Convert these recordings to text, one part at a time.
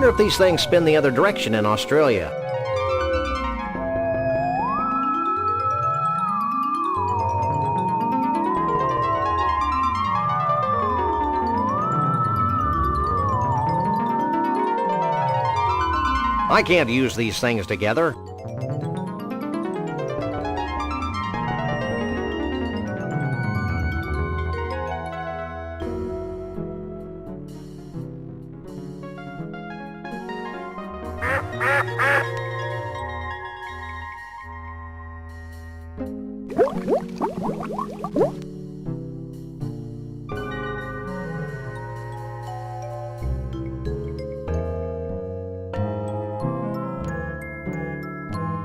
wonder if these things spin the other direction in Australia. I can't use these things together.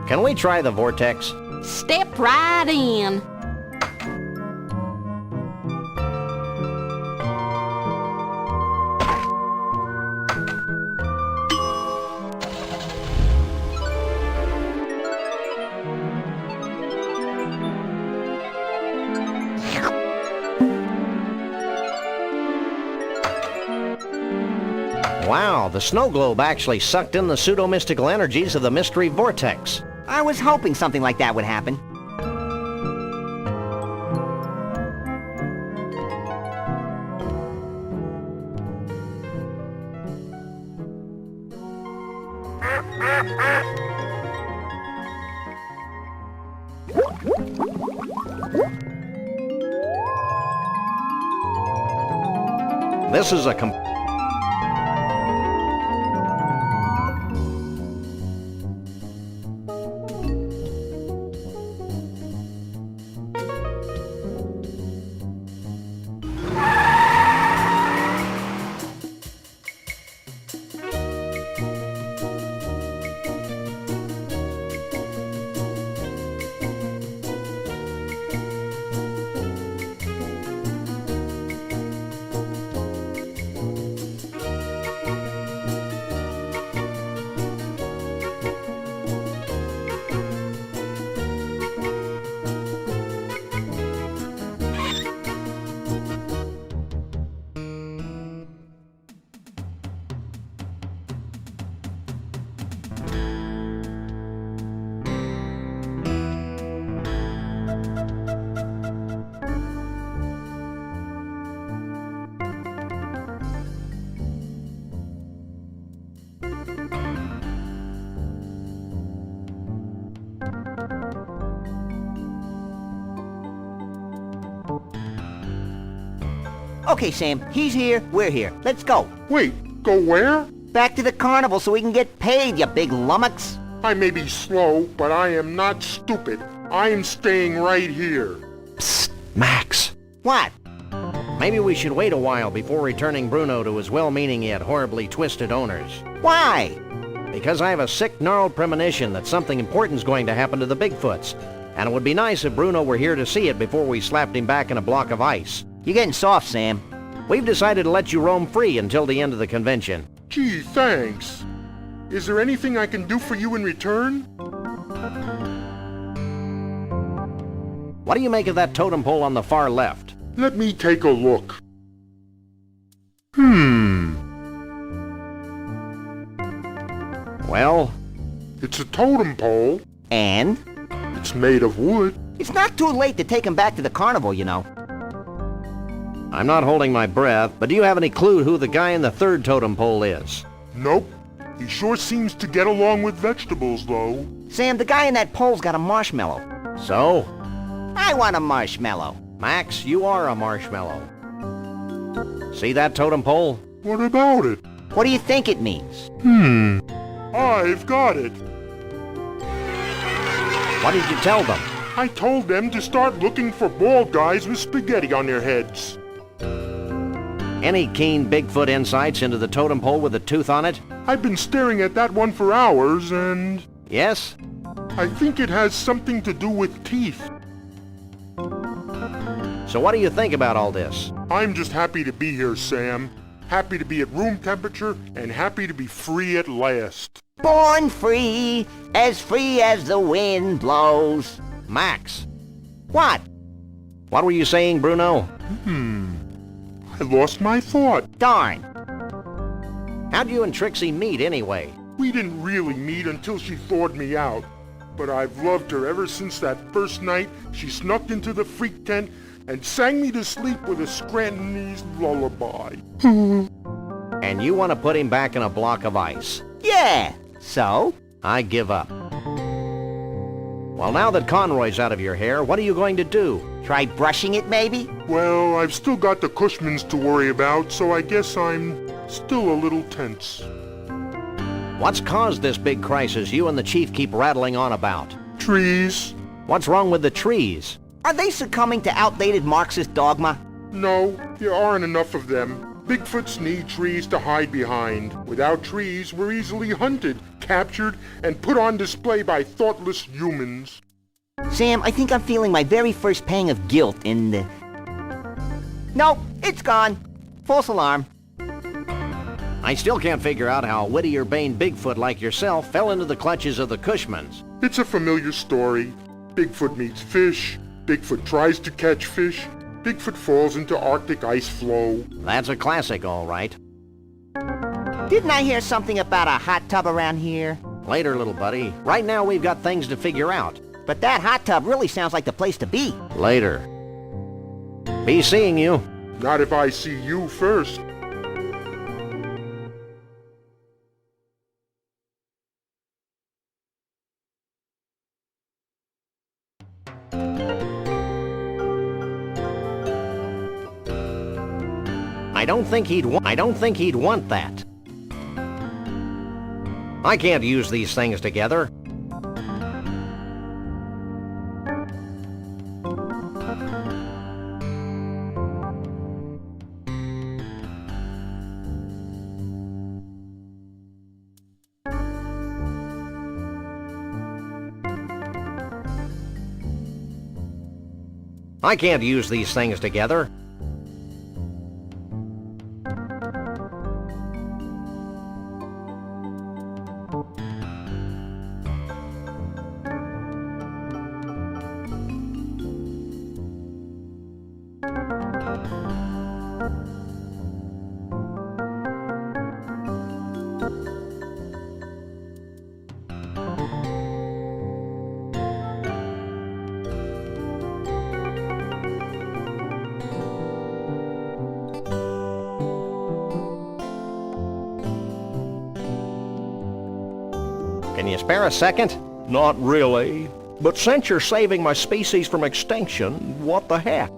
Can we try the vortex? Step right in. Wow, the snow globe actually sucked in the pseudo-mystical energies of the mystery vortex. I was hoping something like that would happen. This is a Okay, Sam, he's here, we're here. Let's go. Wait, go where? Back to the carnival so we can get paid, you big lummox. I may be slow, but I am not stupid. I am staying right here. Psst, Max. What? Maybe we should wait a while before returning Bruno to his well-meaning yet horribly twisted owners. Why? Because I have a sick, gnarled premonition that something important's going to happen to the Bigfoots. And it would be nice if Bruno were here to see it before we slapped him back in a block of ice. You're getting soft, Sam. We've decided to let you roam free until the end of the convention. Gee, thanks. Is there anything I can do for you in return? What do you make of that totem pole on the far left? Let me take a look. Well? It's a totem pole. And? It's made of wood. It's not too late to take him back to the carnival, you know. I'm not holding my breath, but do you have any clue who the guy in the third totem pole is? Nope. He sure seems to get along with vegetables, though. Sam, the guy in that pole's got a marshmallow. So? I want a marshmallow. Max, you are a marshmallow. See that totem pole? What about it? What do you think it means? I've got it. What did you tell them? I told them to start looking for bald guys with spaghetti on their heads. Any keen Bigfoot insights into the totem pole with a tooth on it? I've been staring at that one for hours, and Yes? I think it has something to do with teeth. So what do you think about all this? I'm just happy to be here, Sam. Happy to be at room temperature, and happy to be free at last. Born free as the wind blows. Max, What? what were you saying, Bruno? I lost my thought. Darn. How'd you and Trixie meet anyway? We didn't really meet until she thawed me out. But I've loved her ever since that first night she snuck into the freak tent and sang me to sleep with a Scrantonese lullaby. And you want to put him back in a block of ice? Yeah. So? I give up. Well, now that Conroy's out of your hair, what are you going to do? Try brushing it, maybe? Well, I've still got the Cushmans to worry about, so I guess I'm still a little tense. What's caused this big crisis you and the chief keep rattling on about? Trees? What's wrong with the trees? Are they succumbing to outdated Marxist dogma? No, there aren't enough of them. Bigfoots need trees to hide behind. Without trees, we're easily hunted, captured, and put on display by thoughtless humans. Sam, I think I'm feeling my very first pang of guilt in the... Nope, it's gone. False alarm. I still can't figure out how a witty urbane Bigfoot like yourself fell into the clutches of the Cushmans. It's a familiar story. Bigfoot meets fish. Bigfoot tries to catch fish. Bigfoot falls into Arctic ice flow. That's a classic, all right. Didn't I hear something about a hot tub around here? Later, little buddy. Right now we've got things to figure out. But that hot tub really sounds like the place to be. Later. Be seeing you. Not if I see you first. I don't think he'd want that. I can't use these things together. I can't use these things together. Can you spare a second? Not really. But since you're saving my species from extinction, what the heck?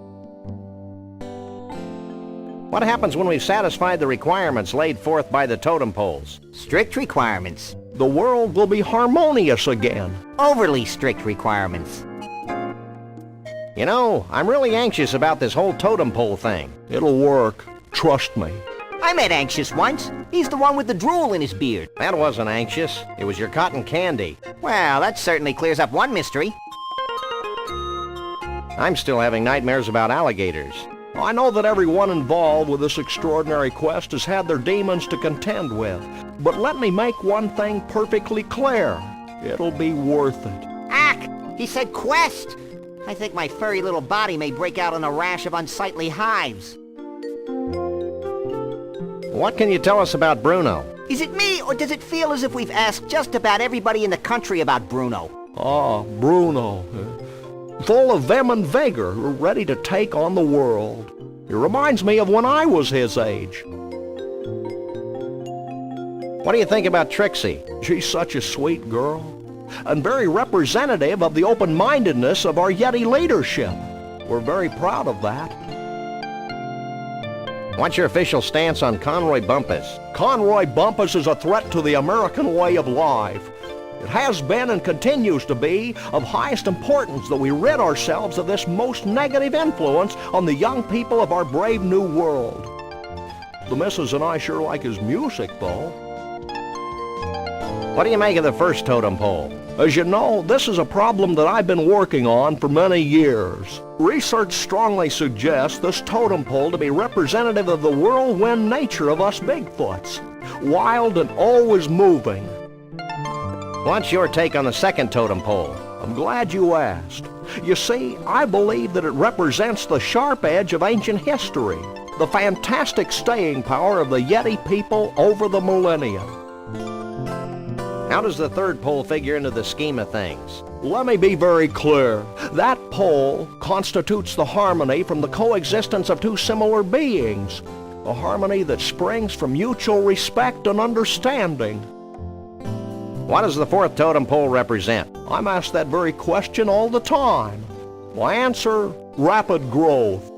What happens when we've satisfied the requirements laid forth by the totem poles? Strict requirements. The world will be harmonious again. Overly strict requirements. You know, I'm really anxious about this whole totem pole thing. It'll work. Trust me. I met Anxious once. He's the one with the drool in his beard. That wasn't anxious. It was your cotton candy. Well, that certainly clears up one mystery. I'm still having nightmares about alligators. I know that everyone involved with this extraordinary quest has had their demons to contend with. But let me make one thing perfectly clear. It'll be worth it. Ack! He said quest! I think my furry little body may break out in a rash of unsightly hives. What can you tell us about Bruno? Is it me, or does it feel as if we've asked just about everybody in the country about Bruno? Ah, Bruno. Full of vim and vigor, ready to take on the world. He reminds me of when I was his age. What do you think about Trixie? She's such a sweet girl, and very representative of the open-mindedness of our Yeti leadership. We're very proud of that. What's your official stance on Conroy Bumpus? Conroy Bumpus is a threat to the American way of life. It has been and continues to be of highest importance that we rid ourselves of this most negative influence on the young people of our brave new world. The missus and I sure like his music, though. What do you make of the first totem pole? As you know, this is a problem that I've been working on for many years. Research strongly suggests this totem pole to be representative of the whirlwind nature of us Bigfoots, wild and always moving. What's your take on the second totem pole? I'm glad you asked. You see, I believe that it represents the sharp edge of ancient history. the fantastic staying power of the Yeti people over the millennia. How does the third pole figure into the scheme of things? Let me be very clear. That pole constitutes the harmony from the coexistence of two similar beings, a harmony that springs from mutual respect and understanding. What does the fourth totem pole represent? I'm asked that very question all the time. My answer, rapid growth.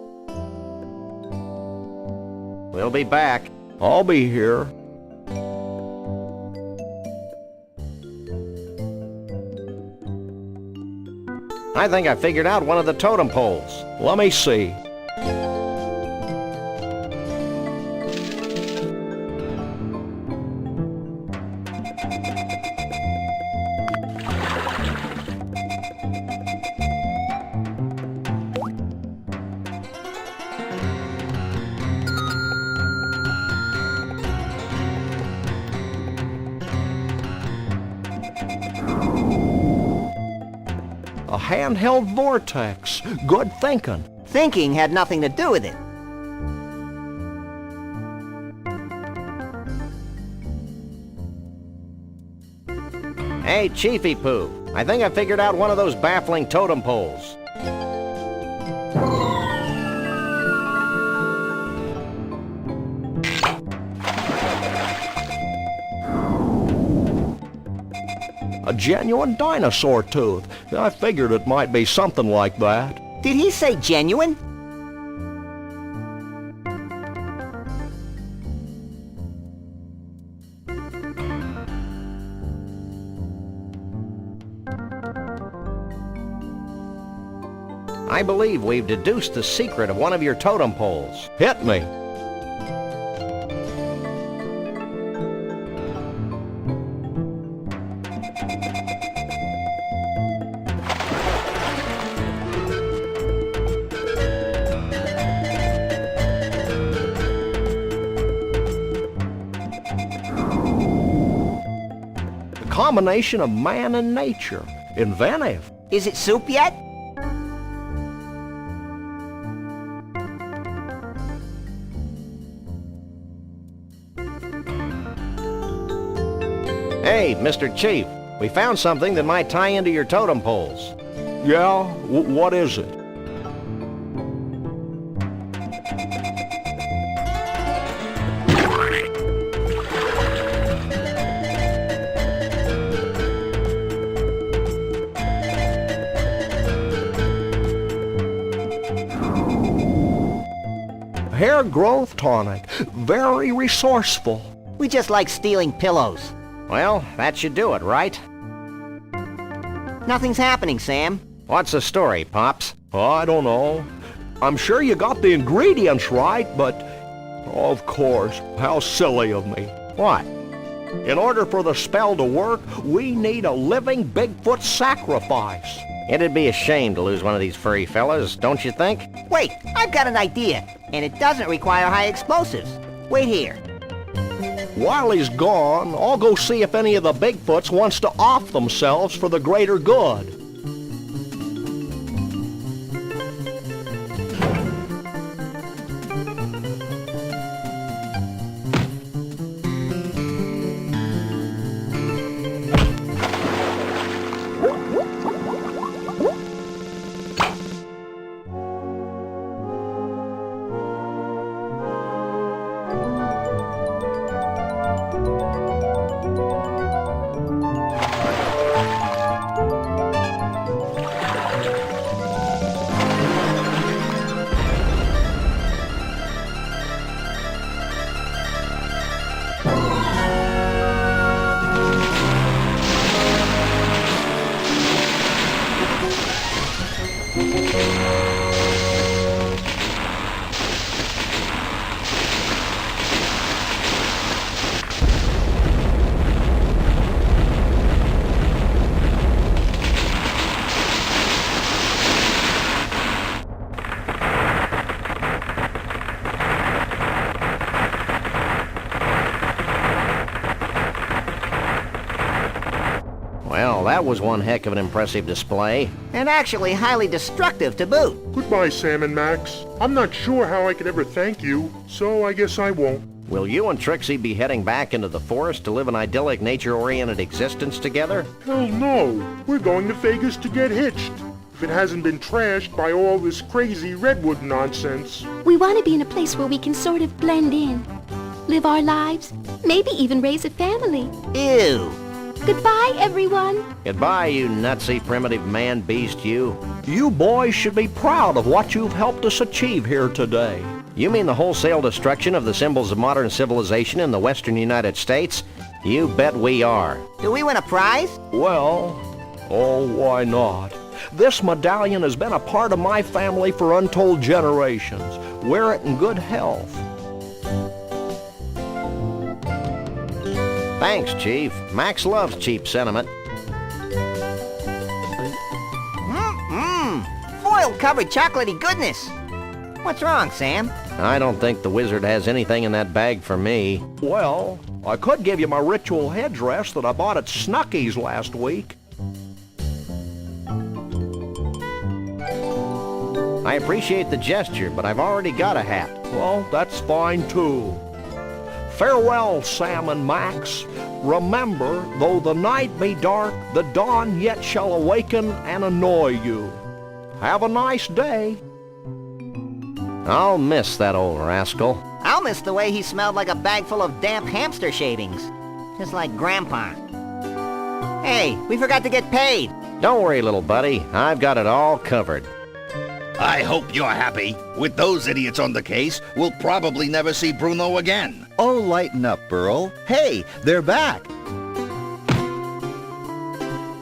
We'll be back. I'll be here. I think I figured out one of the totem poles. Let me see. A handheld vortex. Good thinking. Thinking had nothing to do with it. Hey, Chiefy Poo, I think I figured out one of those baffling totem poles. A genuine dinosaur tooth. I figured it might be something like that. Did he say genuine? I believe we've deduced the secret of one of your totem poles. Hit me. Combination of man and nature. Inventive. Is it soup yet? Hey, Mr. Chief, we found something that might tie into your totem poles. Yeah? What is it? Hair growth tonic. Very resourceful. We just like stealing pillows. Well, that should do it, right? Nothing's happening, Sam. What's the story, Pops? I don't know. I'm sure you got the ingredients right, but... Of course, how silly of me. What? In order for the spell to work, we need a living Bigfoot sacrifice. It'd be a shame to lose one of these furry fellas, don't you think? Wait, I've got an idea, and it doesn't require high explosives. Wait here. While he's gone, I'll go see if any of the Bigfoots wants to off themselves for the greater good. Well, that was one heck of an impressive display. And actually highly destructive to boot. Goodbye, Sam and Max. I'm not sure how I could ever thank you, so I guess I won't. Will you and Trixie be heading back into the forest to live an idyllic, nature-oriented existence together? Hell no. We're going to Vegas to get hitched. If it hasn't been trashed by all this crazy redwood nonsense. We want to be in a place where we can sort of blend in, live our lives, maybe even raise a family. Ew. Goodbye, everyone. Goodbye, you nutsy primitive man-beast, you. You boys should be proud of what you've helped us achieve here today. You mean the wholesale destruction of the symbols of modern civilization in the western United States? You bet we are. Do we win a prize? Well, oh, why not? This medallion has been a part of my family for untold generations. Wear it in good health. Thanks, Chief. Max loves cheap sentiment. Foil-covered chocolatey goodness. What's wrong, Sam? I don't think the wizard has anything in that bag for me. Well, I could give you my ritual headdress that I bought at Snucky's last week. I appreciate the gesture, but I've already got a hat. Well, that's fine too. Farewell, Sam and Max. Remember, though the night be dark, the dawn yet shall awaken and annoy you. Have a nice day. I'll miss that old rascal. I'll miss the way he smelled like a bag full of damp hamster shavings. Just like Grandpa. Hey, we forgot to get paid. Don't worry, little buddy. I've got it all covered. I hope you're happy. With those idiots on the case, we'll probably never see Bruno again. Oh, lighten up, Burl. Hey, they're back.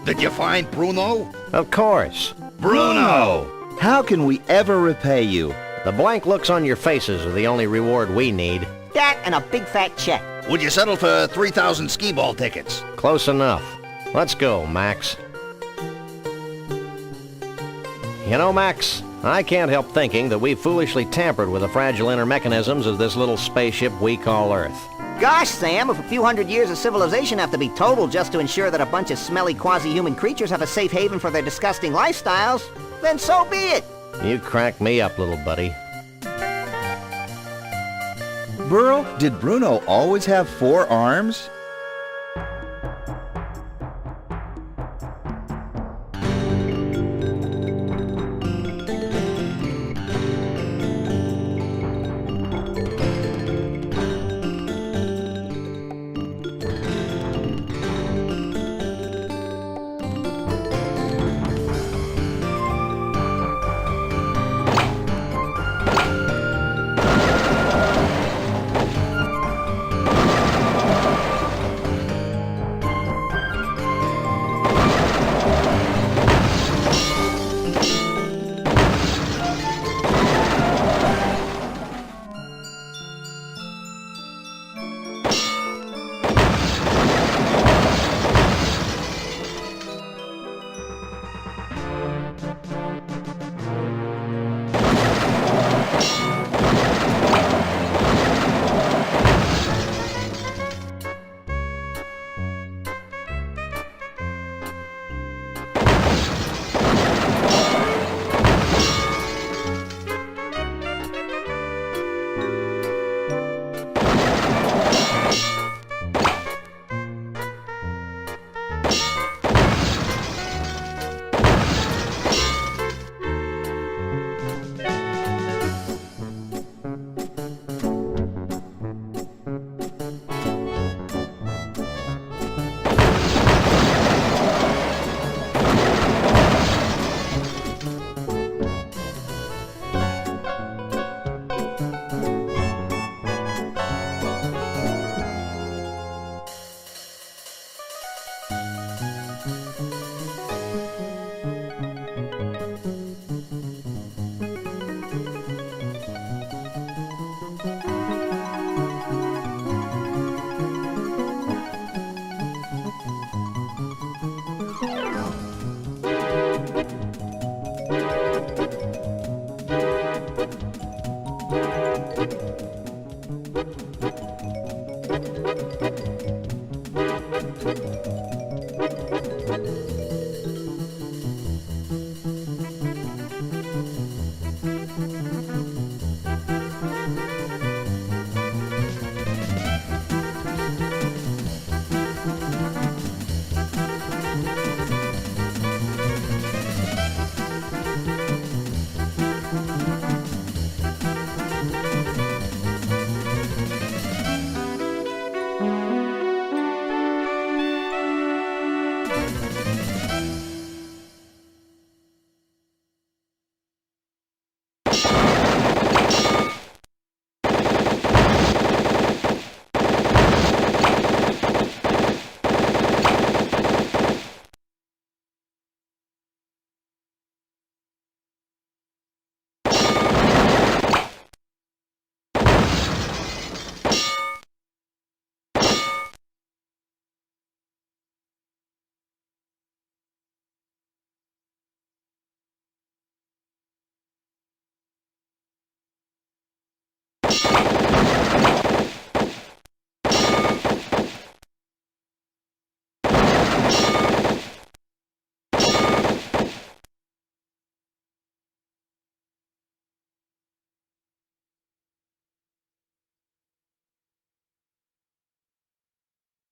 Did you find Bruno? Of course. Bruno! How can we ever repay you? The blank looks on your faces are the only reward we need. That and a big fat check. Would you settle for 3,000 skee-ball tickets? Close enough. Let's go, Max. You know, Max, I can't help thinking that we've foolishly tampered with the fragile inner mechanisms of this little spaceship we call Earth. Gosh, Sam, if a few hundred years of civilization have to be totaled just to ensure that a bunch of smelly quasi-human creatures have a safe haven for their disgusting lifestyles, then so be it. You crack me up, little buddy. Burl, did Bruno always have 4 arms?